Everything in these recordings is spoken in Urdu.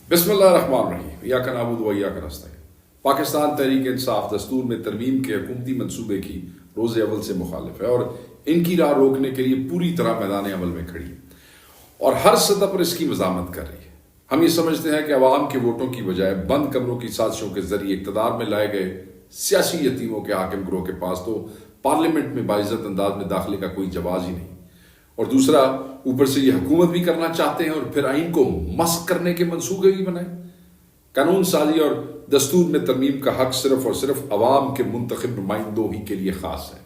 بسم اللہ الرحمن الرحیم ایاک نعبد و ایاک نستعین۔ پاکستان تحریک انصاف دستور میں ترمیم کے حکومتی منصوبے کی روز اول سے مخالف ہے اور ان کی راہ روکنے کے لیے پوری طرح میدان عمل میں کھڑی ہے اور ہر سطح پر اس کی مزاحمت کر رہی ہے۔ ہم یہ سمجھتے ہیں کہ عوام کے ووٹوں کی بجائے بند کمروں کی سازشوں کے ذریعے اقتدار میں لائے گئے سیاسی یتیموں کے حاکم گروہ کے پاس تو پارلیمنٹ میں باعزت انداز میں داخلے کا کوئی جواز ہی نہیں، اور دوسرا اوپر سے یہ حکومت بھی کرنا چاہتے ہیں اور پھر آئین کو مسخ کرنے کے منصوبے بھی بنائیں۔ قانون سازی اور دستور میں ترمیم کا حق صرف اور صرف عوام کے منتخب نمائندوں ہی کے لیے خاص ہے،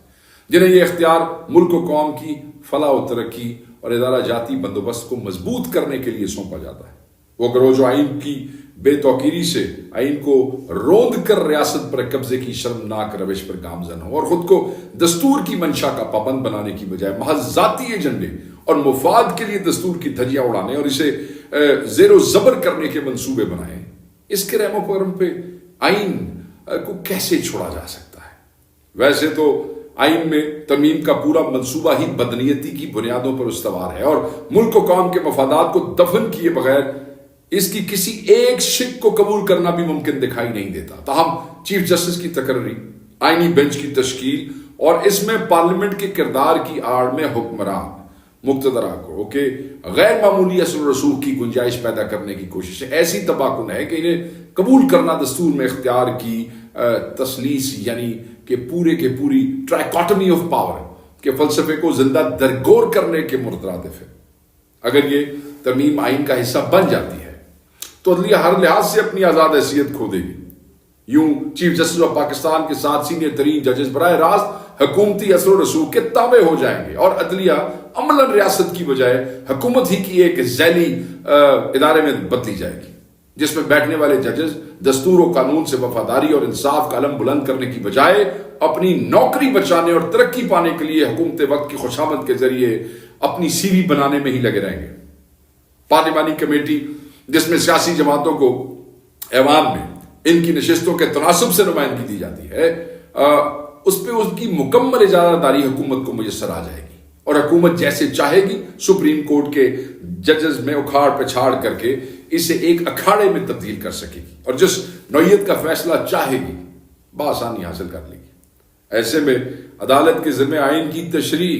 جنہیں یہ اختیار ملک و قوم کی فلاح و ترقی اور ادارہ جاتی بندوبست کو مضبوط کرنے کے لیے سونپا جاتا ہے۔ وہ گروہ جو آئین کی بے توقیری سے آئین کو روند کر ریاست پر قبضے کی شرمناک روش پر گامزن ہو اور خود کو دستور کی منشا کا پابند بنانے کی بجائے محض ذاتی ایجنڈے اور مفاد کے لیے دستور کی دھجیاں اڑانے اور اسے زیر و زبر کرنے کے منصوبے بنائیں، اس کے رحم و کرم پہ آئین کو کیسے چھوڑا جا سکتا ہے؟ ویسے تو آئین میں ترمیم کا پورا منصوبہ ہی بدنیتی کی بنیادوں پر استوار ہے اور ملک و قوم کے مفادات کو دفن کیے بغیر اس کی کسی ایک شق کو قبول کرنا بھی ممکن دکھائی نہیں دیتا۔ تاہم چیف جسٹس کی تقرری، آئینی بینچ کی تشکیل اور اس میں پارلیمنٹ کے کردار کی آڑ میں حکمران مقتدرہ کو کہ غیر معمولی اثر و رسوخ کی گنجائش پیدا کرنے کی کوشش ایسی تباہ کن ہے کہ انہیں قبول کرنا دستور میں اختیار کی تسلیس یعنی کہ پورے کے پوری ٹرائیکاٹمی آف پاور کے فلسفے کو زندہ درگور کرنے کے مترادف ہے۔ اگر یہ ترمیم آئین کا حصہ بن جاتی ہے تو عدلیہ ہر لحاظ سے اپنی آزاد حیثیت کھو دے گی۔ یوں چیف جسٹس آف پاکستان کے ساتھ سینئر ترین ججز براہ راست حکومتی اثر و رسوخ کے تابع ہو جائیں گے اور عدلیہ عملاً ریاست کی بجائے حکومت ہی کی ایک ذیلی ادارے میں بدلی جائے گی، جس میں بیٹھنے والے ججز دستور و قانون سے وفاداری اور انصاف کا علم بلند کرنے کی بجائے اپنی نوکری بچانے اور ترقی پانے کے لیے حکومت وقت کی خوشامد کے ذریعے اپنی سی وی بنانے میں ہی لگے رہیں گے۔ پارلیمانی کمیٹی جس میں سیاسی جماعتوں کو ایوان میں ان کی نشستوں کے تناسب سے نمائندگی دی جاتی ہے، اس پہ اس کی مکمل اجازت داری حکومت کو میسر آ جائے گی اور حکومت جیسے چاہے گی سپریم کورٹ کے ججز میں اکھاڑ پچھاڑ کر کے اسے ایک اکھاڑے میں تبدیل کر سکے گی اور جس نوعیت کا فیصلہ چاہے گی بآسانی حاصل کر لے گی۔ ایسے میں عدالت کے ذمہ آئین کی تشریح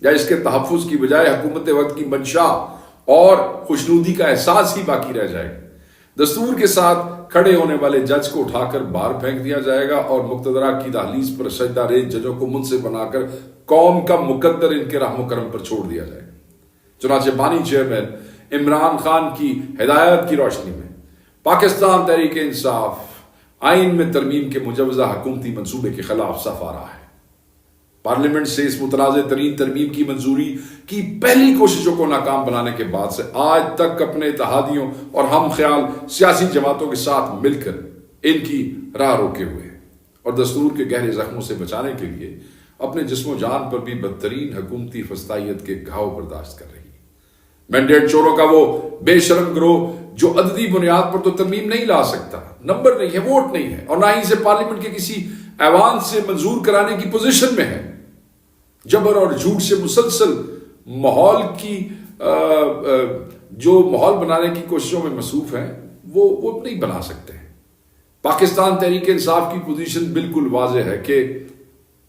یا اس کے تحفظ کی بجائے حکومت وقت کی منشا اور خوشنودی کا احساس ہی باقی رہ جائے گا۔ دستور کے ساتھ کھڑے ہونے والے جج کو اٹھا کر باہر پھینک دیا جائے گا اور مقتدرہ کی دہلیز پر سجدہ ریز ججوں کو منصب بنا کر قوم کا مقدر ان کے رحم و کرم پر چھوڑ دیا جائے گا۔ چنانچہ بانی چیئرمین عمران خان کی ہدایت کی روشنی میں پاکستان تحریک انصاف آئین میں ترمیم کے مجوزہ حکومتی منصوبے کے خلاف صف آ رہا ہے۔ پارلیمنٹ سے اس متنازع ترین ترمیم کی منظوری کی پہلی کوششوں کو ناکام بنانے کے بعد سے آج تک اپنے اتحادیوں اور ہم خیال سیاسی جماعتوں کے ساتھ مل کر ان کی راہ روکے ہوئے ہیں اور دستور کے گہرے زخموں سے بچانے کے لیے اپنے جسم و جان پر بھی بدترین حکومتی فسطائیت کے گھاؤ برداشت کر رہی ہے۔ مینڈیٹ چوروں کا وہ بے شرم گروہ جو عددی بنیاد پر تو ترمیم نہیں لا سکتا، نمبر نہیں ہے، ووٹ نہیں ہے اور نہ ہی اسے پارلیمنٹ کے کسی ایوان سے منظور کرانے کی پوزیشن میں ہے، جبر اور جھوٹ سے مسلسل ماحول کی جو ماحول بنانے کی کوششوں میں مصروف ہیں وہ نہیں بنا سکتے ہیں۔ پاکستان تحریک انصاف کی پوزیشن بالکل واضح ہے کہ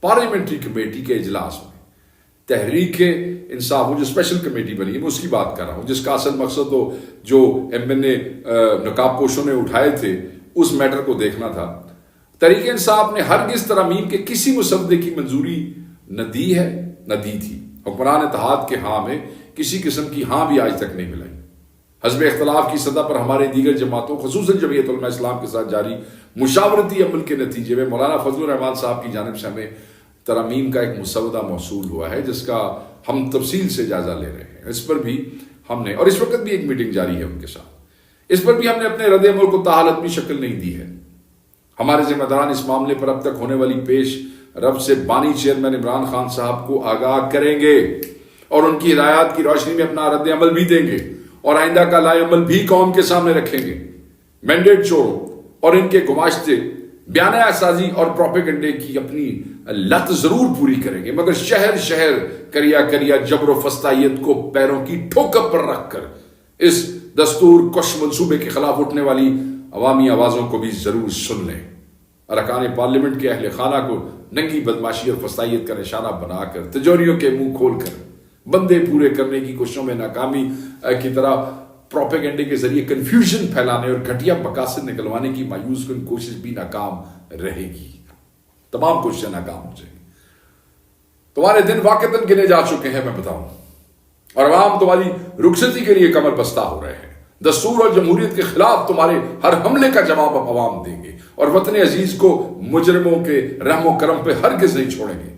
پارلیمنٹری کمیٹی کے اجلاس میں تحریک انصاف وہ جو اسپیشل کمیٹی بنی ہے میں اس کی بات کر رہا ہوں، جس کا اصل مقصد تو جو نقاب پوشوں نے اٹھائے تھے اس میٹر کو دیکھنا تھا۔ تحریک انصاف نے ہرگز ترامیم کے کسی مسودے کی منظوری نہ دی ہے نہ دی تھی۔ حکمران اتحاد کے ہاں میں کسی قسم کی ہاں بھی آج تک نہیں ملائی۔ حزب اختلاف کی سطح پر ہمارے دیگر جماعتوں خصوصاً جمعیت علماء اسلام کے ساتھ جاری مشاورتی عمل کے نتیجے میں مولانا فضل الرحمان صاحب کی جانب سے ہمیں ترامیم کا ایک مسودہ موصول ہوا ہے جس کا ہم تفصیل سے جائزہ لے رہے ہیں۔ اس پر بھی ہم نے اور اس وقت بھی ایک میٹنگ جاری ہے ان کے ساتھ، اس پر بھی ہم نے اپنے رد عمل کو تاحال حتمی شکل نہیں دی ہے۔ ہمارے ذمہ داران اس معاملے پر اب تک ہونے والی پیش رب سے بانی چیئرمین عمران خان صاحب کو آگاہ کریں گے اور ان کی ہدایات کی روشنی میں اپنا رد عمل بھی دیں گے اور آئندہ کا لائے عمل بھی قوم کے سامنے رکھیں گے۔ مینڈیٹ چوروں اور ان کے گماشتے بیانیہ سازی اور پروپیگنڈے کی اپنی لت ضرور پوری کریں گے، مگر شہر شہر کریا کریا جبر و فسطائیت کو پیروں کی ٹھوکر پر رکھ کر اس دستور کش منصوبے کے خلاف اٹھنے والی عوامی آوازوں کو بھی ضرور سن لیں۔ ارکان پارلیمنٹ کے اہل خانہ کو ننگی بدماشی اور فسطائیت کا نشانہ بنا کر، تجوریوں کے منہ کھول کر بندے پورے کرنے کی کوششوں میں ناکامی کی طرح پروپیگنڈے کے ذریعے کنفیوژن پھیلانے اور گھٹیا مقاصد نکلوانے کی مایوس کن کوشش بھی ناکام رہے گی۔ تمام کوششیں ناکام ہو جائیں گی۔ تمہارے دن واقعتاً گنے جا چکے ہیں، میں بتاؤں، اور عوام تمہاری رخصتی کے لیے کمر بستہ ہو رہے ہیں۔ دستور اور جمہوریت کے خلاف تمہارے ہر حملے کا جواب اب عوام دیں گے، اور وطن عزیز کو مجرموں کے رحم و کرم پہ ہرگز نہیں چھوڑیں گے۔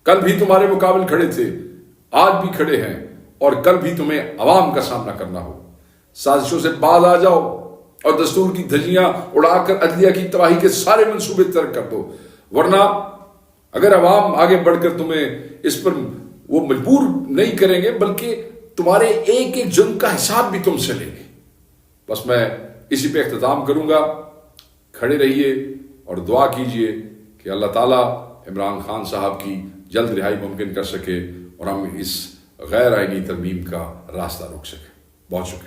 کل بھی تمہارے مقابل کھڑے تھے، آج بھی کھڑے ہیں، اور کل بھی تمہیں عوام کا سامنا کرنا ہو۔ سازشوں سے باز آ جاؤ اور دستور کی دھجیاں اڑا کر عدلیہ کی تباہی کے سارے منصوبے ترک کر دو، ورنہ اگر عوام آگے بڑھ کر تمہیں اس پر وہ مجبور نہیں کریں گے، بلکہ تمہارے ایک ایک جرم کا حساب بھی تم سے لیں گے۔ بس میں اسی پہ اختتام کروں گا۔ کھڑے رہیے اور دعا کیجئے کہ اللہ تعالیٰ عمران خان صاحب کی جلد رہائی ممکن کر سکے اور ہم اس غیر آئینی ترمیم کا راستہ روک سکیں۔ بہت شکریہ۔